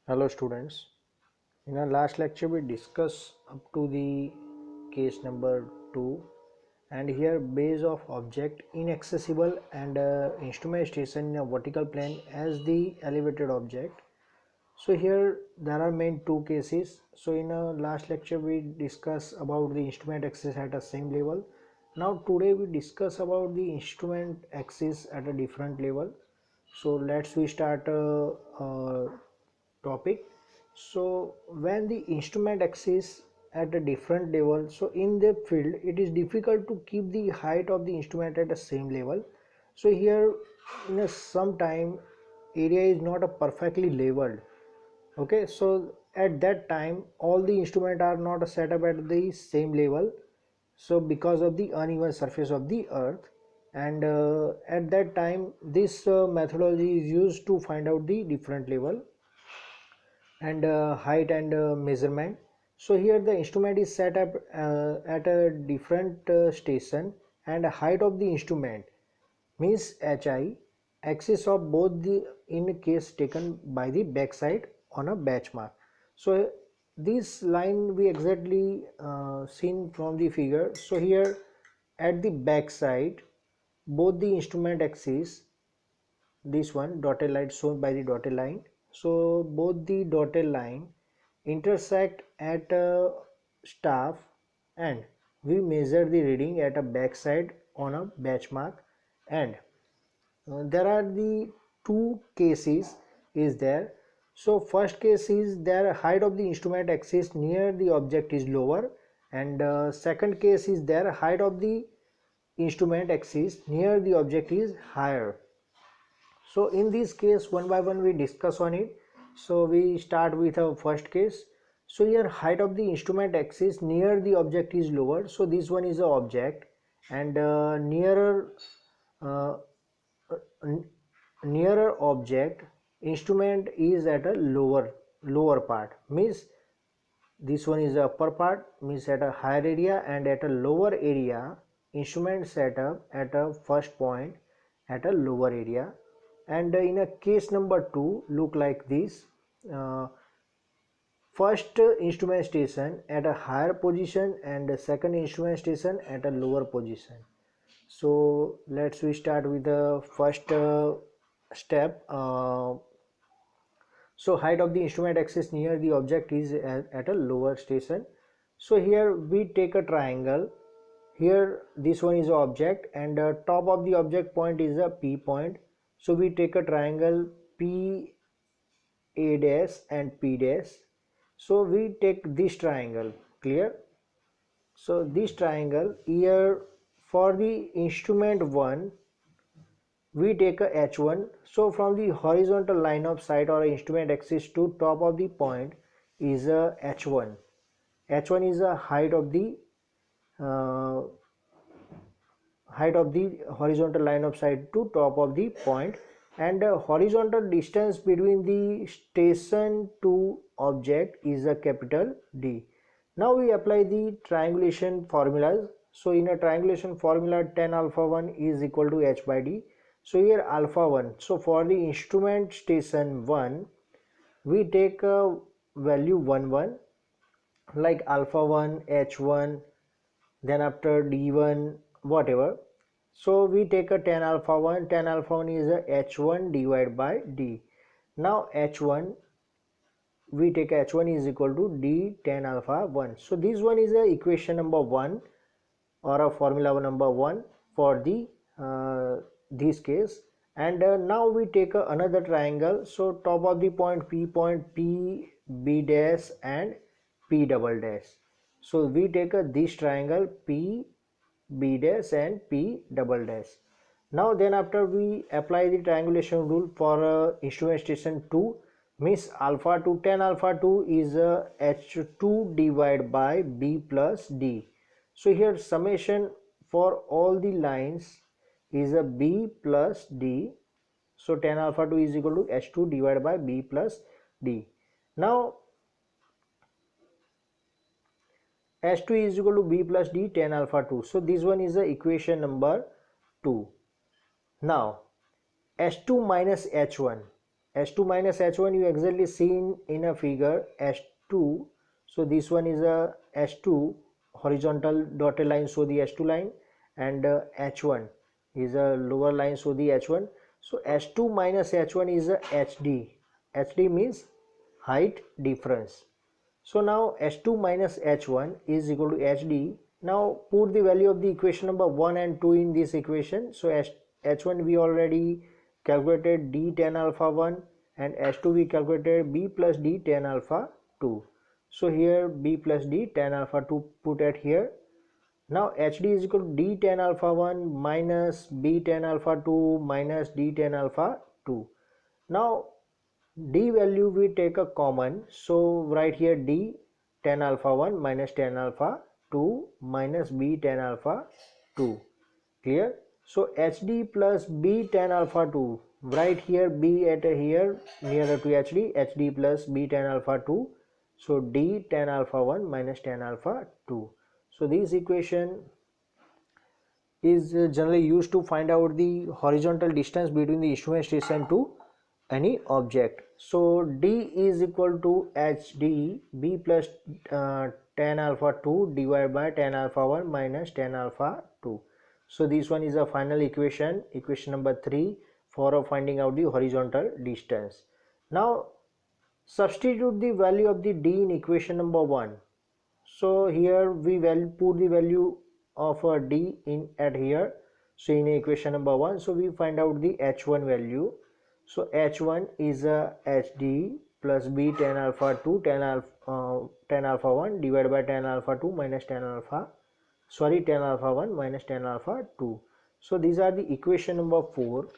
Hello students. In our last lecture we discussed up to the case number 2, and here base of object inaccessible and instrument station in a vertical plane as the elevated object. So here there are main two cases. So in our last lecture we discussed about the instrument axis at a same level. Now today we discuss about the instrument axis at a different level. So let's we start topic. So when the instrument axis at a different level, so in the field it is difficult to keep the height of the instrument at the same level. So here in a some time area is not a perfectly leveled. Okay, so at that time all the instrument are not set up at the same level, so because of the uneven surface of the earth, and at that time this methodology is used to find out the different level and height and measurement. So here the instrument is set up at a different station, and height of the instrument means hi, axis of both the in case taken by the backside on a batch mark. So this line we exactly seen from the figure. So here at the backside both the instrument axis, this one dotted line shown by the dotted line, so both the dotted line intersect at a staff, and we measure the reading at a backside on a batch mark. And there are the two cases is there. So first case is their height of the instrument axis near the object is lower, and second case is their height of the instrument axis near the object is higher. So in this case one by one we discuss on it. So we start with our first case. So here height of the instrument axis near the object is lower, so this one is a object, and uh, nearer object instrument is at a lower part, means this one is the upper part, means at a higher area, and at a lower area instrument setup at a first point at a lower area. And in a case number 2 look like this. uh, First instrument station at a higher position and the second instrument station at a lower position. So let's we start with the first step. So height of the instrument axis near the object is at a lower station. So here we take a triangle. Here this one is object, and top of the object point is a P point. So we take a triangle P A dash and P dash. So we take this triangle, clear? So this triangle here for the instrument 1 we take a h1. So from the horizontal line of sight or instrument axis to top of the point is a h1. H1 is the uh, height of the horizontal line of sight to top of the point, and horizontal distance between the station to object is a capital D. Now we apply the triangulation formulas. So in a triangulation formula, tan alpha 1 is equal to h by d. So here alpha 1, so for the instrument station 1 we take a value 1 1, like alpha 1 h1, then after d1 whatever. So we take a tan alpha 1. Tan alpha 1 is a h1 divided by d. Now h1, we take h1 is equal to d tan alpha 1. So this one is a equation number 1 or a formula number 1 for the this case. And now we take another triangle. So top of the point P, B dash and P double dash. So we take this triangle P, B dash and P double dash. Now then after we apply the triangulation rule for instrument station 2, means alpha 2, tan alpha 2 is h2 divided by b plus d. So here summation for all the lines is a b plus d. So tan alpha 2 is equal to h2 divided by b plus d. Now h2 is equal to b plus d tan alpha 2. So this one is the equation number 2. Now h2 minus h1. H2 minus H1 you exactly seen in a figure H2. So this one is a H2 horizontal dotted line, so the H2 line, and H1 is a lower line, so the H1. So H2 minus H1 is a HD. HD means height difference. So now H2 minus H1 is equal to HD. Now put the value of the equation number 1 and 2 in this equation. So H1 we already calculated d tan alpha 1, and H2 we calculated b plus d tan alpha 2. So here b plus d tan alpha 2 put at here. Now HD is equal to d tan alpha 1 minus b tan alpha 2 minus d tan alpha 2. Now d value we take a common, so right here d tan alpha 1 minus tan alpha 2 minus b tan alpha 2. Clear? So HD plus b tan alpha 2, right here b at here nearer to HD plus b tan alpha 2, so d tan alpha 1 minus tan alpha 2. So this equation is generally used to find out the horizontal distance between the instrument station to any object. So d is equal to hd b plus tan alpha 2 divided by tan alpha 1 minus tan alpha 2. So this one is a final equation, equation number 3 for finding out the horizontal distance. Now substitute the value of the d in equation number 1. So here we will put the value of d in at here. So in equation number 1, so we find out the h1 value. So h1 is a hd plus b tan alpha 2 tan alpha 1 divided by tan alpha 2 minus tan alpha tan alpha 1 minus tan alpha 2. So these are the equation number 4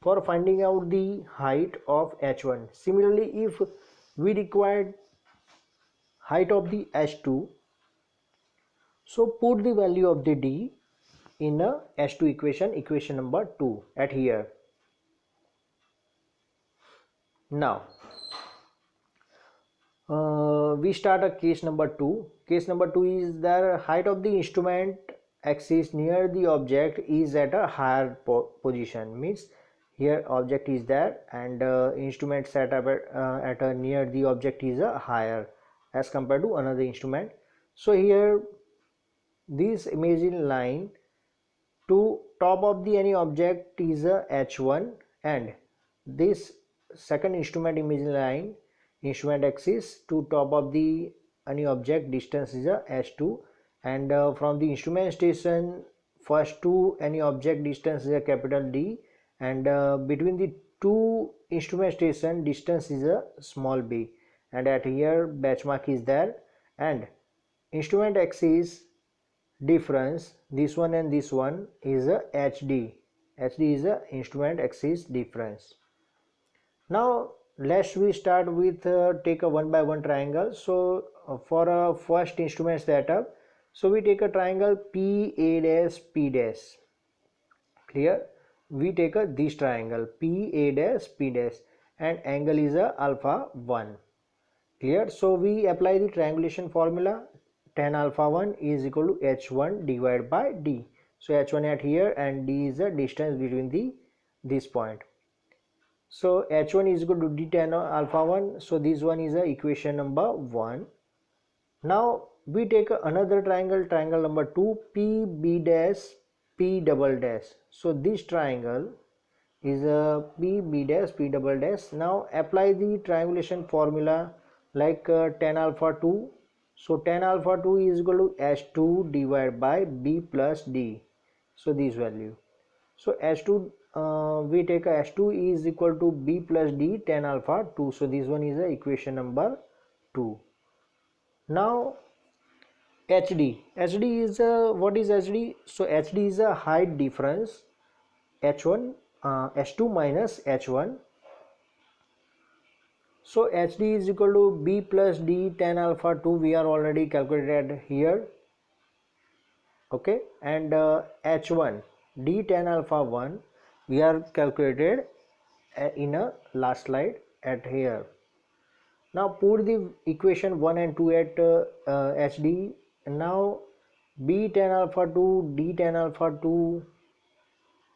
for finding out the height of h1. Similarly, if we required height of the h2, so put the value of the d in a h2 equation, equation number 2 at here. Now we start a case number 2. Case number 2 is the height of the instrument axis near the object is at a higher position, means here object is there and instrument set up at a near the object is a higher as compared to another instrument. So here this imagine line to top of the any object is a h1, and this second instrument image line instrument axis to top of the any object distance is a h2, and from the instrument station first to any object distance is a capital D, and between the two instrument station distance is a small b, and at here batch mark is there, and instrument axis difference this one and this one is a hd is a instrument axis difference. Now let's we start with take a one by one triangle. So for a first instrument setup, so we take a triangle PA dash P dash. Clear? We take a this triangle PA dash P dash and angle is a alpha 1. Clear? So we apply the triangulation formula. Tan alpha 1 is equal to h1 divided by d. So h1 at here and d is the distance between the this point. So h1 is equal to d tan alpha 1. So this one is the equation number 1. Now we take another triangle, triangle number 2 PB dash P double dash. So this triangle is a PB dash P double dash. Now apply the triangulation formula like tan alpha 2. So tan alpha 2 is equal to h2 divided by b plus d. So this value. So h2 we take a h2 is equal to b plus d tan alpha 2. So this one is the equation number 2. Now hd is a, what is hd? So hd is a height difference h1 h2 minus h1. So hd is equal to b plus d tan alpha 2 we are already calculated here, okay, and h1 d tan alpha 1 we are calculated in a last slide at here. Now put the equation 1 and 2 at hd. Now b tan alpha 2 d tan alpha 2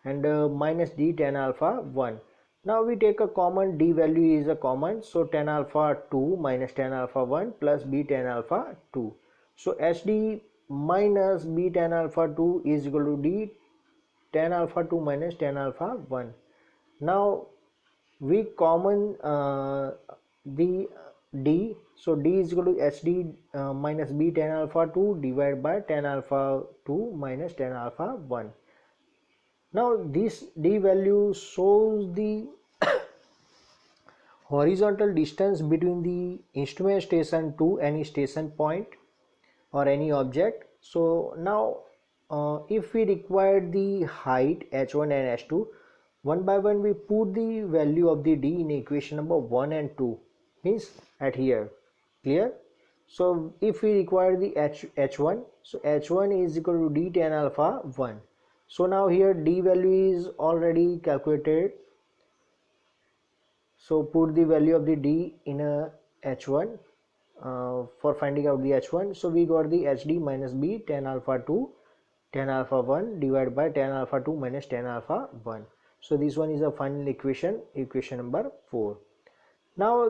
and minus d tan alpha 1. Now we take a common, d value is a common, so tan alpha 2 minus tan alpha 1 plus b tan alpha 2. So hd minus b tan alpha 2 is equal to d tan alpha 2 minus tan alpha 1. Now we common the d, so d is equal to hd minus b tan alpha 2 divided by tan alpha 2 minus tan alpha 1. Now this d value shows the horizontal distance between the instrument station to any station point or any object. So now if we require the height h1 and h2, one by one we put the value of the d in equation number 1 and 2, means at here, clear. So if we require the h1, so h1 is equal to d tan alpha 1. So now here d value is already calculated, so put the value of the d in a h1 for finding out the h1. So we got the hd minus b tan alpha 2 tan alpha 1 divided by tan alpha 2 minus tan alpha 1. So this one is a final equation, equation number 4. Now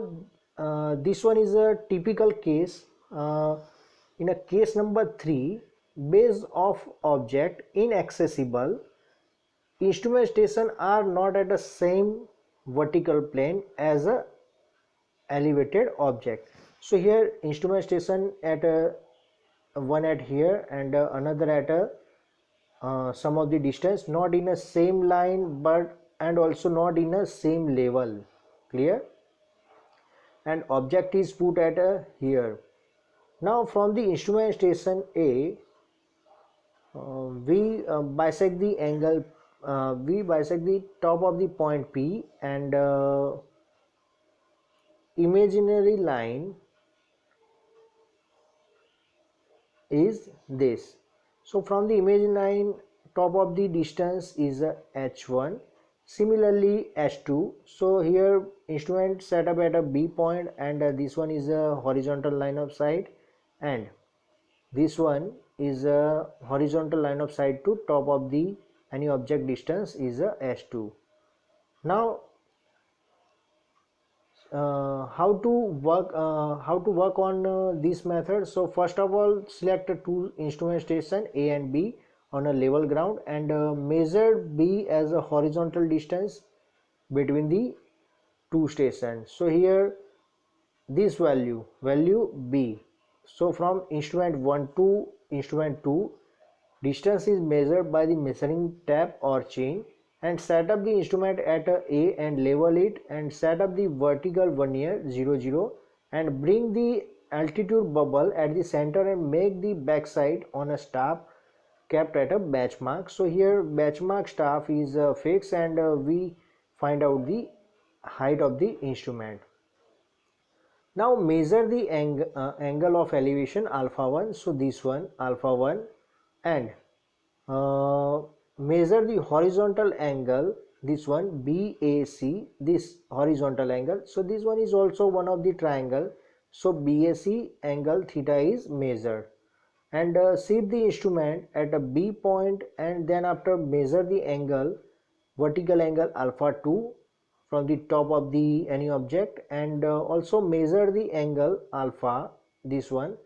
this one is a typical case. In a case number 3, base of object inaccessible, instrument station are not at the same vertical plane as a elevated object. So here instrument station at a one at here and another at a some of the distance, not in a same line but and also not in a same level, clear, and object is put at a here. Now from the instrument station A, we bisect the angle, we bisect the top of the point P, and imaginary line is this. So from the imaginary line, top of the distance is h1, similarly h2. So here instrument set up at a B point, and this one is a horizontal line of sight, and this one is a horizontal line of sight to top of the any object distance is a h2. Now how to work on this method. So first of all, select two instrument station A and B on a level ground and measure B as a horizontal distance between the two stations. So here this value B, so from instrument 1 to instrument 2, distance is measured by the measuring tap or chain, and set up the instrument at A and level it and set up the vertical vernier 0 0 and bring the altitude bubble at the center and make the backside on a staff kept at a benchmark. So here benchmark staff is fixed, and we find out the height of the instrument. Now measure the angle of elevation alpha 1, so this one alpha 1, and measure the horizontal angle, this one BAC, this horizontal angle. So this one is also one of the triangle, so BAC angle theta is measured, and shift the instrument at a B point, and then after measure the angle, vertical angle alpha 2 from the top of the any object, and also measure the angle alpha, this one,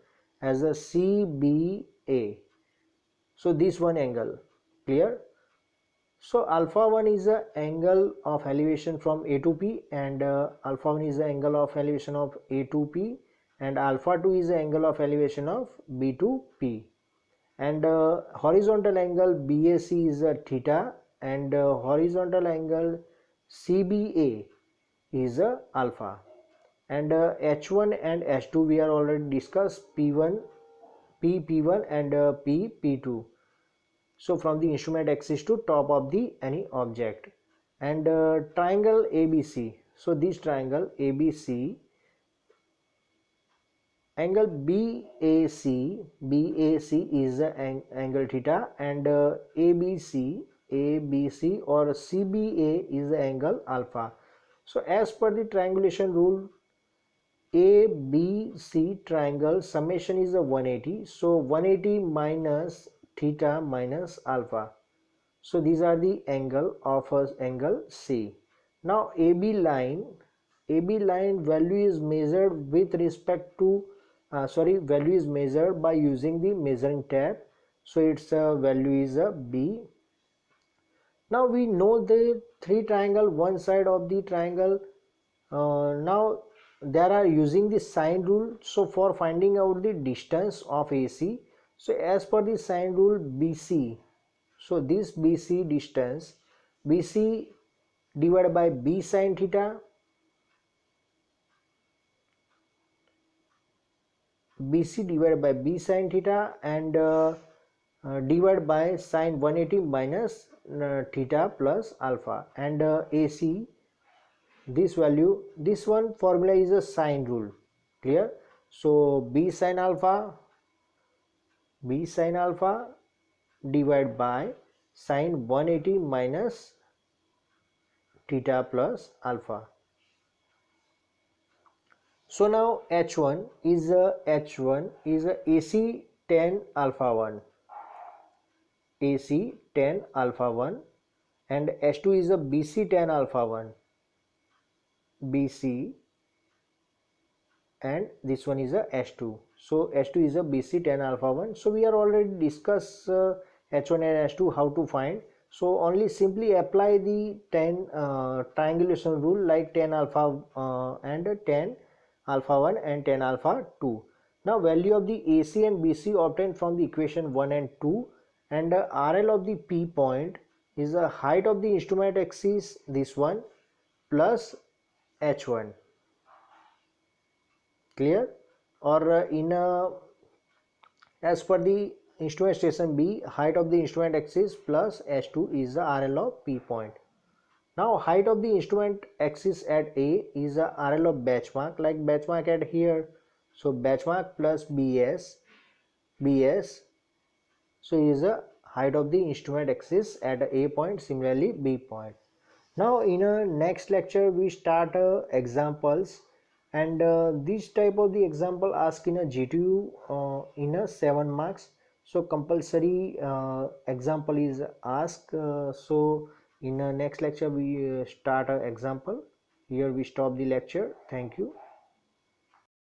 as a CBA. So this one angle, clear. So alpha 1 is the angle of elevation from A to P, and alpha 1 is the angle of elevation of A to P, and alpha 2 is the angle of elevation of B to P, and horizontal angle BAC is theta, and horizontal angle CBA is alpha, and H1 and H2 we are already discussed, P1 P1 and P2. So from the instrument axis to top of the any object, and triangle ABC. So this triangle ABC, angle BAC is the angle theta, and ABC or CBA is the angle alpha. So as per the triangulation rule, ABC triangle summation is a 180. So 180 minus theta minus alpha. So these are the angle of angle C. Now AB line value is measured with respect to value is measured by using the measuring tab. So its value is B. Now we know the three triangle, one side of the triangle. Now there are using the sine rule. So for finding out the distance of AC, so as per the sine rule BC, so this BC distance, BC divided by B sine theta, BC divided by B sine theta, and divided by sine 180 minus theta plus alpha, and AC, this value, this one formula is a sine rule, clear? So B sine alpha divided by sine 180 minus theta plus alpha. So now H1 is a AC 10 alpha 1, AC 10 alpha 1, and H2 is a BC 10 alpha 1, BC, and this one is a H2. So H2 is a BC 10 alpha 1. So we are already discussed H1 and H2 how to find. So only simply apply the 10 triangulation rule, like 10 alpha and 10 alpha 1 and 10 alpha 2. Now value of the AC and BC obtained from the equation 1 and 2, and RL of the P point is the height of the instrument axis, this one, plus H1, clear? Or as per the instrument station B, height of the instrument axis plus H2 is the RL of P point. Now height of the instrument axis at A is the RL of benchmark, like benchmark at here. So benchmark plus BS, so is the height of the instrument axis at A point, similarly B point. Now in a next lecture we start examples, and this type of the example asked in a GTU in a 7 marks. So compulsory example is asked. So in a next lecture we start a example. Here we stop the lecture. Thank you.